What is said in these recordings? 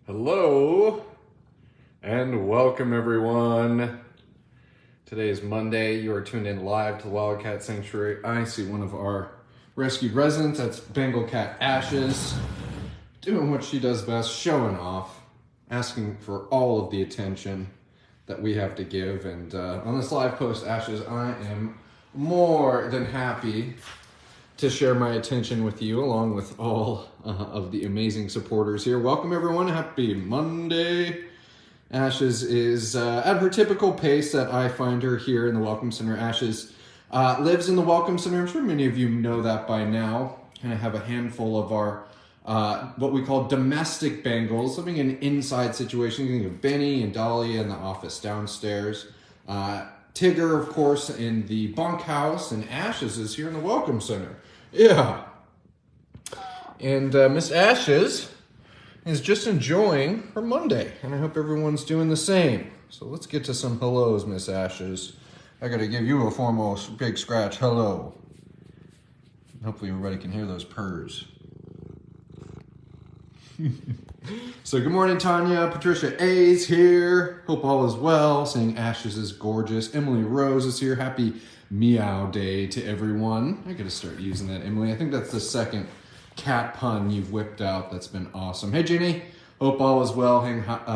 Hello and welcome everyone. Today is Monday. You are tuned in live to Wildcat Sanctuary. I see one of our rescued residents. That's Bengal cat Ashes, doing what she does best, showing off, asking for all of the attention that we have to give. And on this live post, Ashes, I am more than happy to share my attention with you, along with all of the amazing supporters here. Welcome everyone, happy Monday. Ashes is at her typical pace that I find her here in the Welcome Center. Ashes lives in the Welcome Center. I'm sure many of you know that by now. And I have a handful of our, what we call domestic Bengals, living in an inside situation. You think of Benny and Dolly in the office downstairs. Tigger, of course, in the bunkhouse, and Ashes is here in the Welcome Center. Yeah. And Miss Ashes is just enjoying her Monday, and I hope everyone's doing the same. So let's get to some hellos, Miss Ashes. I gotta give you a formal big scratch hello. Hopefully everybody can hear those purrs. So good morning, Tanya. Patricia A's here. Hope all is well. Saying Ashes is gorgeous. Emily Rose is here. Happy Meow Day to everyone. I gotta start using that, Emily. I think that's the second cat pun you've whipped out. That's been awesome. Hey, Jenny. Hope all is well.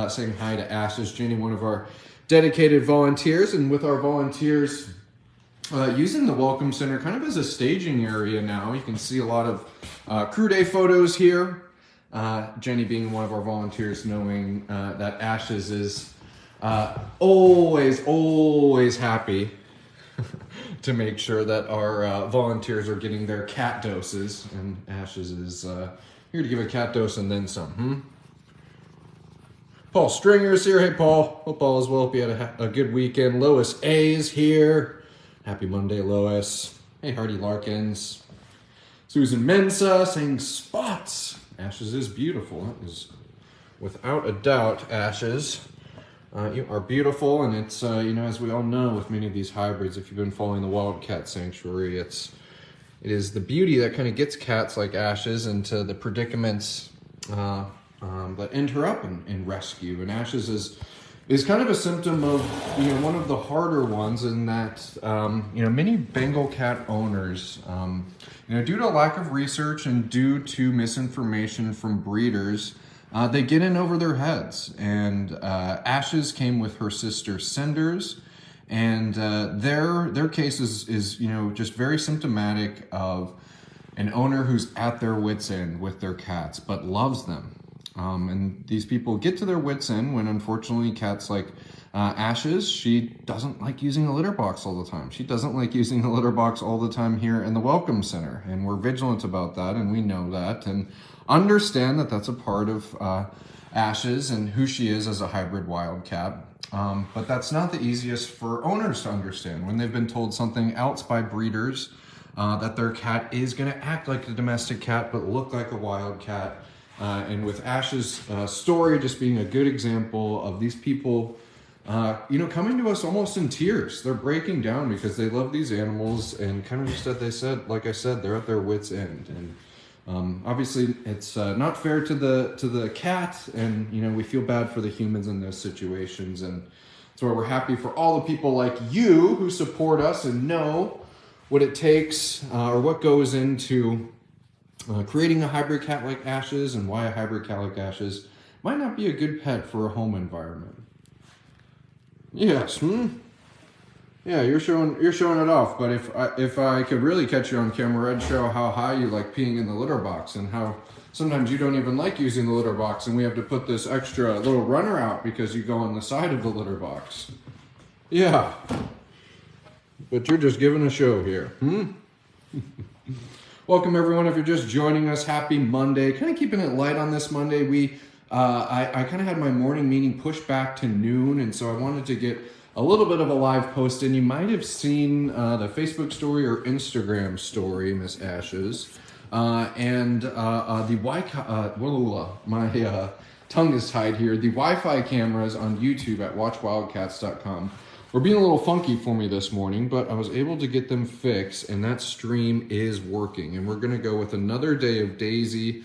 Saying hi to Ashes. Jenny, one of our dedicated volunteers, and with our volunteers using the Welcome Center kind of as a staging area now. You can see a lot of crew day photos here. Jenny being one of our volunteers, knowing that Ashes is always happy to make sure that our volunteers are getting their cat doses, and Ashes is here to give a cat dose and then some. Paul Stringer is here. Hey, Paul. Hope all is well. Hope you had a good weekend. Lois A is here. Happy Monday, Lois. Hey, Hardy Larkins. Susan Mensa saying spots. Ashes is beautiful. That is without a doubt, Ashes. You are beautiful, and it's, as we all know, with many of these hybrids, if you've been following the Wildcat Sanctuary, it is the beauty that kind of gets cats like Ashes into the predicaments that end her up in rescue. And Ashes is kind of a symptom of, one of the harder ones in that, many Bengal cat owners, due to lack of research and due to misinformation from breeders, they get in over their heads. And Ashes came with her sister Cinders, and their case is just very symptomatic of an owner who's at their wits' end with their cats, but loves them. And these people get to their wits' end when, unfortunately, cats like Ashes, she doesn't like using the litter box all the time. She doesn't like using the litter box all the time here in the Welcome Center. And we're vigilant about that, and we know that, and understand that that's a part of Ashes and who she is as a hybrid wildcat. But that's not the easiest for owners to understand when they've been told something else by breeders, that their cat is going to act like a domestic cat but look like a wildcat. And with Ashes' story just being a good example of these people, coming to us almost in tears. They're breaking down because they love these animals, and kind of just like I said, they're at their wits' end. And obviously, it's not fair to the cat, and we feel bad for the humans in those situations. And that's why we're happy for all the people like you who support us and know what it takes or what goes into creating a hybrid cat like Ashes, and why a hybrid cat like Ashes might not be a good pet for a home environment. Yes, yeah, you're showing it off. But if I could really catch you on camera, I'd show how high you like peeing in the litter box, and how sometimes you don't even like using the litter box, and we have to put this extra little runner out because you go on the side of the litter box. Yeah, but you're just giving a show here. Welcome everyone. If you're just joining us, happy Monday. Kind of keeping it light on this Monday. I kind of had my morning meeting pushed back to noon, and so I wanted to get a little bit of a live post in. You might have seen the Facebook story or Instagram story, Miss Ashes, and the my tongue is tied here. The Wi-Fi cameras on YouTube at watchwildcats.com were being a little funky for me this morning, but I was able to get them fixed, and that stream is working. And we're gonna go with another day of Daisy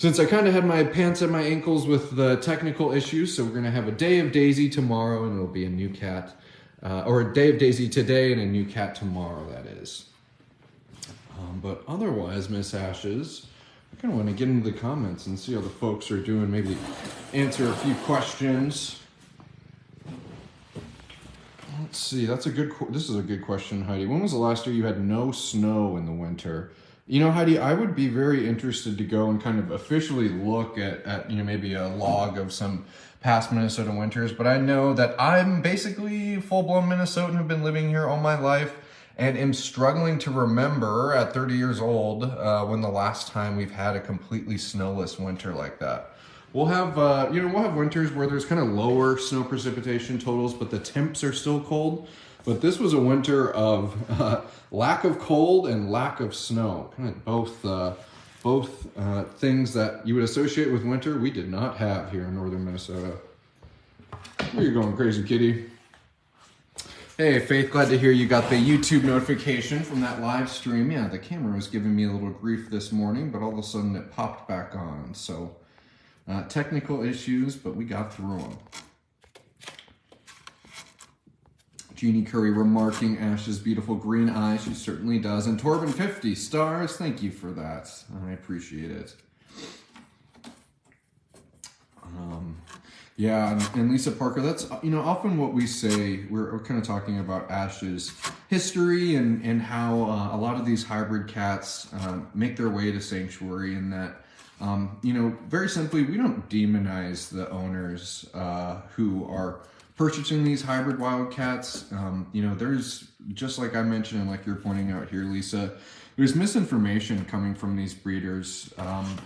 Since I kind of had my pants at my ankles with the technical issues, so we're going to have a day of Daisy tomorrow, and it'll be a new cat. Or a day of Daisy today and a new cat tomorrow, that is. But otherwise, Miss Ashes, I kind of want to get into the comments and see how the folks are doing. Maybe answer a few questions. Let's see. This is a good question, Heidi. When was the last year you had no snow in the winter? You know, Heidi, I would be very interested to go and kind of officially look at maybe a log of some past Minnesota winters, but I know that I'm basically full-blown Minnesotan, have been living here all my life, and am struggling to remember at 30 years old when the last time we've had a completely snowless winter like that. We'll have, we'll have winters where there's kind of lower snow precipitation totals, but the temps are still cold. But this was a winter of lack of cold and lack of snow. Kind of both things that you would associate with winter, we did not have here in northern Minnesota. Where are you going, crazy kitty? Hey, Faith, glad to hear you got the YouTube notification from that live stream. Yeah, the camera was giving me a little grief this morning, but all of a sudden it popped back on. So, technical issues, but we got through them. Jeannie Curry remarking Ash's beautiful green eyes. She certainly does. And Torben 50 stars. Thank you for that. I appreciate it. Yeah, and Lisa Parker, that's, often what we say, we're kind of talking about Ash's history and how a lot of these hybrid cats make their way to Sanctuary, and that, very simply, we don't demonize the owners who are purchasing these hybrid wildcats. There's, just like I mentioned and like you're pointing out here, Lisa, there's misinformation coming from these breeders.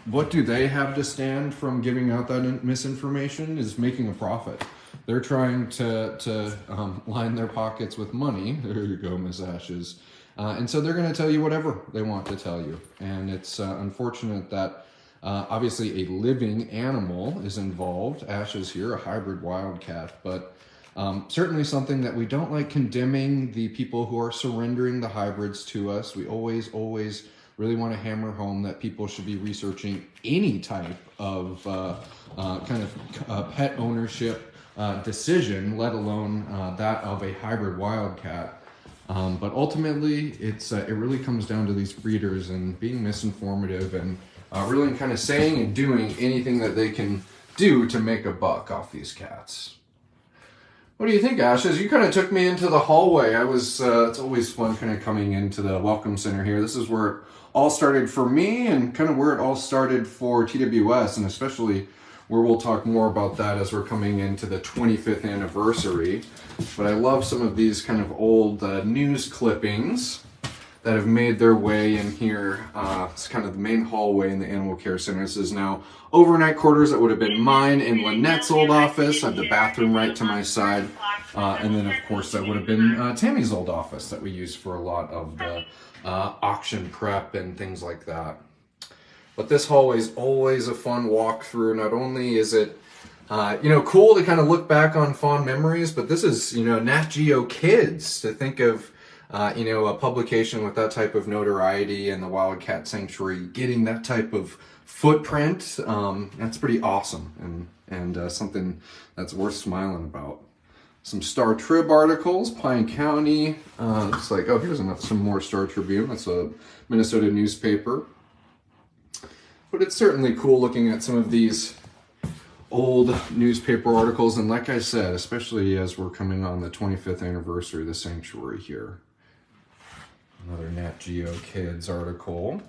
What do they have to stand from giving out that misinformation? Is making a profit. They're trying to line their pockets with money. There you go, Miss Ashes. And so they're going to tell you whatever they want to tell you. And it's unfortunate that obviously a living animal is involved. Ashes here, a hybrid wildcat, but certainly something that we don't like condemning the people who are surrendering the hybrids to us. We always really want to hammer home that people should be researching any type of pet ownership decision, let alone that of a hybrid wildcat. But ultimately, it really comes down to these breeders and being misinformative and really kind of saying and doing anything that they can do to make a buck off these cats. What do you think, Ashes? You kind of took me into the hallway. it's always fun kind of coming into the Welcome Center here. This is where it all started for me and kind of where it all started for TWS, and especially where we'll talk more about that as we're coming into the 25th anniversary. But I love some of these kind of old news clippings that have made their way in here. It's kind of the main hallway in the Animal Care Center. This is now overnight quarters that would have been mine and Lynette's old office. I have the bathroom right to my side. And then, of course, that would have been Tammy's old office that we use for a lot of the auction prep and things like that. But this hallway is always a fun walk through. Not only is it cool to kind of look back on fond memories, but this is, Nat Geo Kids, to think of a publication with that type of notoriety and the Wildcat Sanctuary getting that type of footprint. That's pretty awesome and something that's worth smiling about. Some Star Trib articles, Pine County. Looks like, here's some more Star Tribune. That's a Minnesota newspaper. But it's certainly cool looking at some of these old newspaper articles. And like I said, especially as we're coming on the 25th anniversary of the Sanctuary here. Another Nat Geo Kids article.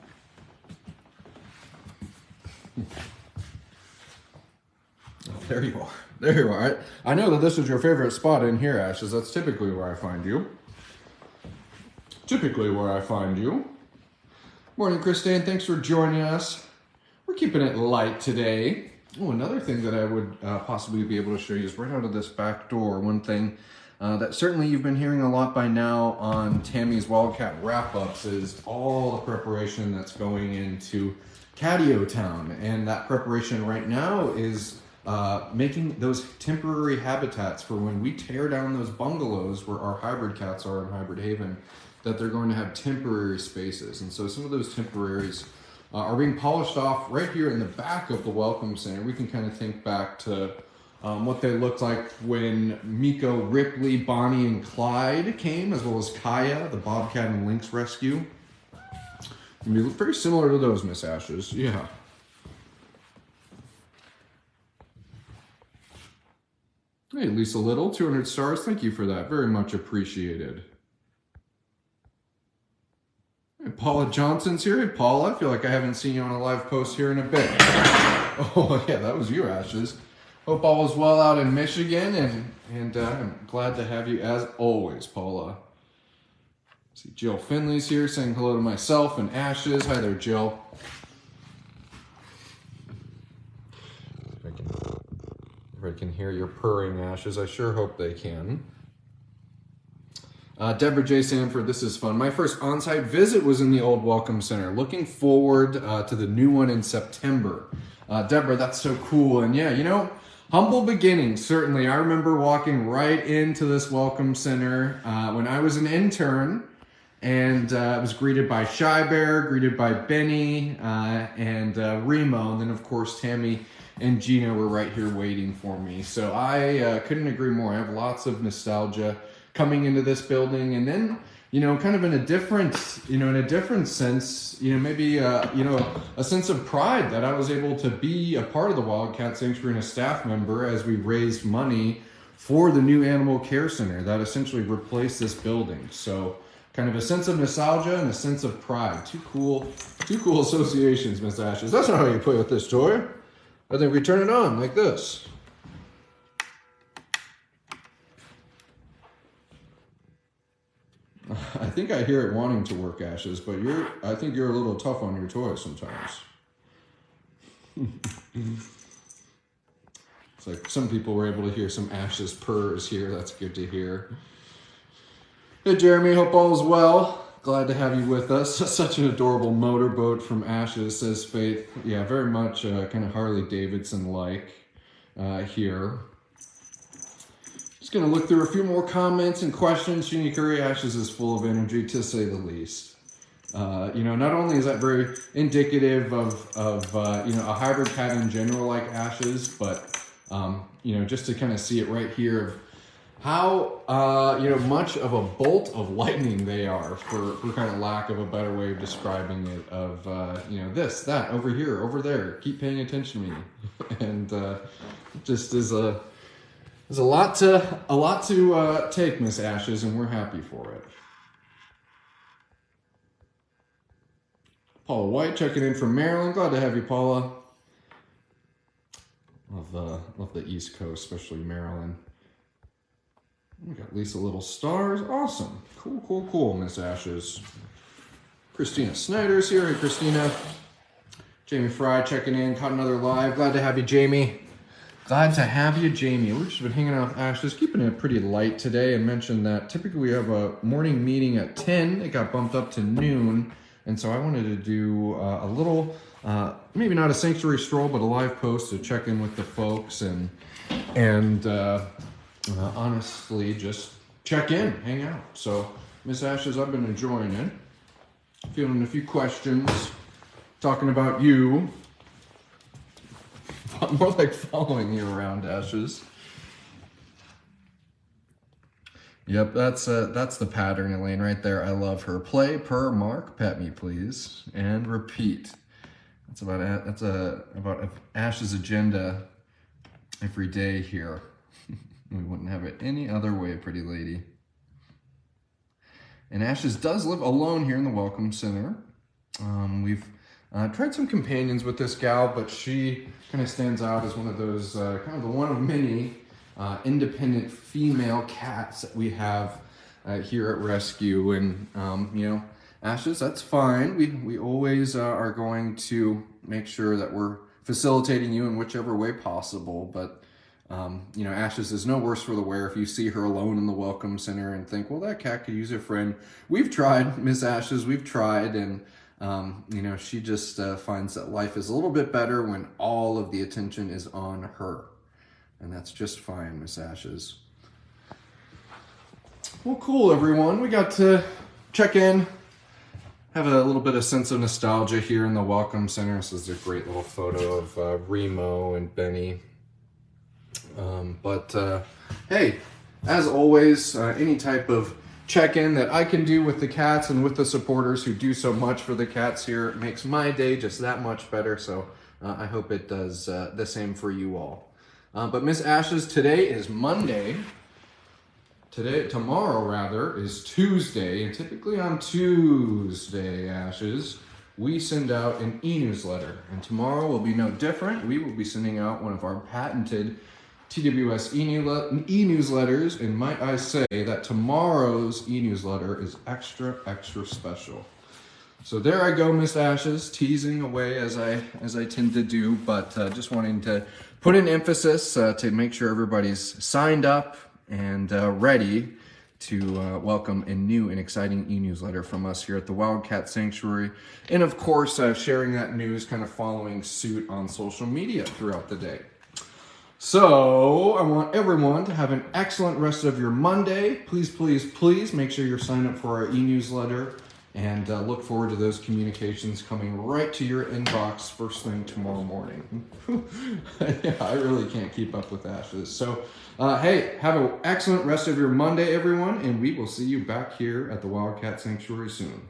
There you are. There you are. I know that this is your favorite spot in here, Ashes. That's typically where I find you. Morning, Christine. Thanks for joining us. We're keeping it light today. Oh, another thing that I would possibly be able to show you is right out of this back door. One thing that certainly you've been hearing a lot by now on Tammy's Wildcat wrap-ups is all the preparation that's going into Catio Town. And that preparation right now is making those temporary habitats for when we tear down those bungalows where our hybrid cats are in Hybrid Haven, that they're going to have temporary spaces. And so some of those temporaries are being polished off right here in the back of the Welcome Center. We can kind of think back to what they looked like when Miko, Ripley, Bonnie, and Clyde came, as well as Kaya, the Bobcat and Lynx rescue. I mean, very similar to those, Miss Ashes. Yeah. Hey, Lisa Little, 200 stars. Thank you for that. Very much appreciated. Hey, Paula Johnson's here. Hey, Paula, I feel like I haven't seen you on a live post here in a bit. Oh, yeah, that was you, Ashes. Hope all is well out in Michigan, and I'm glad to have you as always, Paula. See, Jill Finley's here saying hello to myself and Ashes. Hi there, Jill. If I can hear your purring, Ashes, I sure hope they can. Deborah J. Sanford, this is fun. My first on-site visit was in the old Welcome Center. Looking forward to the new one in September. Deborah, that's so cool. And yeah, you know, humble beginnings, certainly. I remember walking right into this Welcome Center when I was an intern, and I was greeted by Shy Bear, greeted by Benny, and Remo, and then of course Tammy and Gina were right here waiting for me. So I couldn't agree more. I have lots of nostalgia coming into this building, and then, you know, kind of in a different sense, you know, maybe, you know, a sense of pride that I was able to be a part of the Wildcat Sanctuary and a staff member as we raised money for the new animal care center that essentially replaced this building. So kind of a sense of nostalgia and a sense of pride. Two cool associations, Miss Ashes. That's not how you play with this toy. I think we turn it on like this. I think I hear it wanting to work, Ashes, but I think you're a little tough on your toys sometimes. It's like some people were able to hear some Ashes purrs here. That's good to hear. Hey, Jeremy, hope all is well. Glad to have you with us. Such an adorable motorboat from Ashes, says Faith. Yeah, very much kind of Harley Davidson-like here. Just going to look through a few more comments and questions. Jeannie Curry, Ashes is full of energy, to say the least. You know, not only is that very indicative of you know, a hybrid cat in general like Ashes, but, you know, just to kind of see it right here of how, you know, much of a bolt of lightning they are, for kind of lack of a better way of describing it, of, you know, this, that, over here, over there, keep paying attention to me. And just is there's a lot to take, Miss Ashes, and we're happy for it. Paula White checking in from Maryland. Glad to have you, Paula. Love the East Coast, especially Maryland. We got Lisa Little Stars. Awesome. Cool, Miss Ashes. Christina Snyder's here. Hey, Christina. Jamie Fry checking in. Caught another live. Glad to have you, Jamie. Glad to have you, Jamie. We've just been hanging out with Ashes, keeping it pretty light today. I mentioned that typically we have a morning meeting at 10. It got bumped up to noon. And so I wanted to do a little, maybe not a sanctuary stroll, but a live post to check in with the folks and honestly just check in, hang out. So, Miss Ashes, I've been enjoying it. Fielding a few questions, talking about you. More like following you around, Ashes. Yep, that's the pattern, Elaine, right there. I love her. Play, purr, mark, pet me, please, and repeat. That's about Ash's agenda every day here. We wouldn't have it any other way, pretty lady. And Ashes does live alone here in the Welcome Center. We've tried some companions with this gal, but she kind of stands out as one of those, kind of the one of many independent female cats that we have here at Rescue. And, you know, Ashes, that's fine. We always are going to make sure that we're facilitating you in whichever way possible. But, you know, Ashes is no worse for the wear if you see her alone in the Welcome Center and think, well, that cat could use a friend. We've tried, Miss Ashes, we've tried, and you know, she just finds that life is a little bit better when all of the attention is on her. And that's just fine, Miss Ashes. Well, cool, everyone. We got to check in, have a little bit of sense of nostalgia here in the Welcome Center. This is a great little photo of Remo and Benny. Hey, as always, any type of check-in that I can do with the cats and with the supporters who do so much for the cats here, it makes my day just that much better. So I hope it does the same for you all. But Miss Ashes, today is Monday. Tomorrow rather, is Tuesday, and typically on Tuesday, Ashes, we send out an e-newsletter, and tomorrow will be no different. We will be sending out one of our patented TWS e-newsletters, and might I say that tomorrow's e-newsletter is extra, extra special. So there I go, Miss Ashes, teasing away as I tend to do, but just wanting to put an emphasis to make sure everybody's signed up and ready to welcome a new and exciting e-newsletter from us here at the Wildcat Sanctuary. And of course, sharing that news, kind of following suit on social media throughout the day. So I want everyone to have an excellent rest of your Monday. Please, please, please make sure you're signed up for our e-newsletter, and look forward to those communications coming right to your inbox first thing tomorrow morning. Yeah, I really can't keep up with Ashes. So, hey, have an excellent rest of your Monday, everyone, and we will see you back here at the Wildcat Sanctuary soon.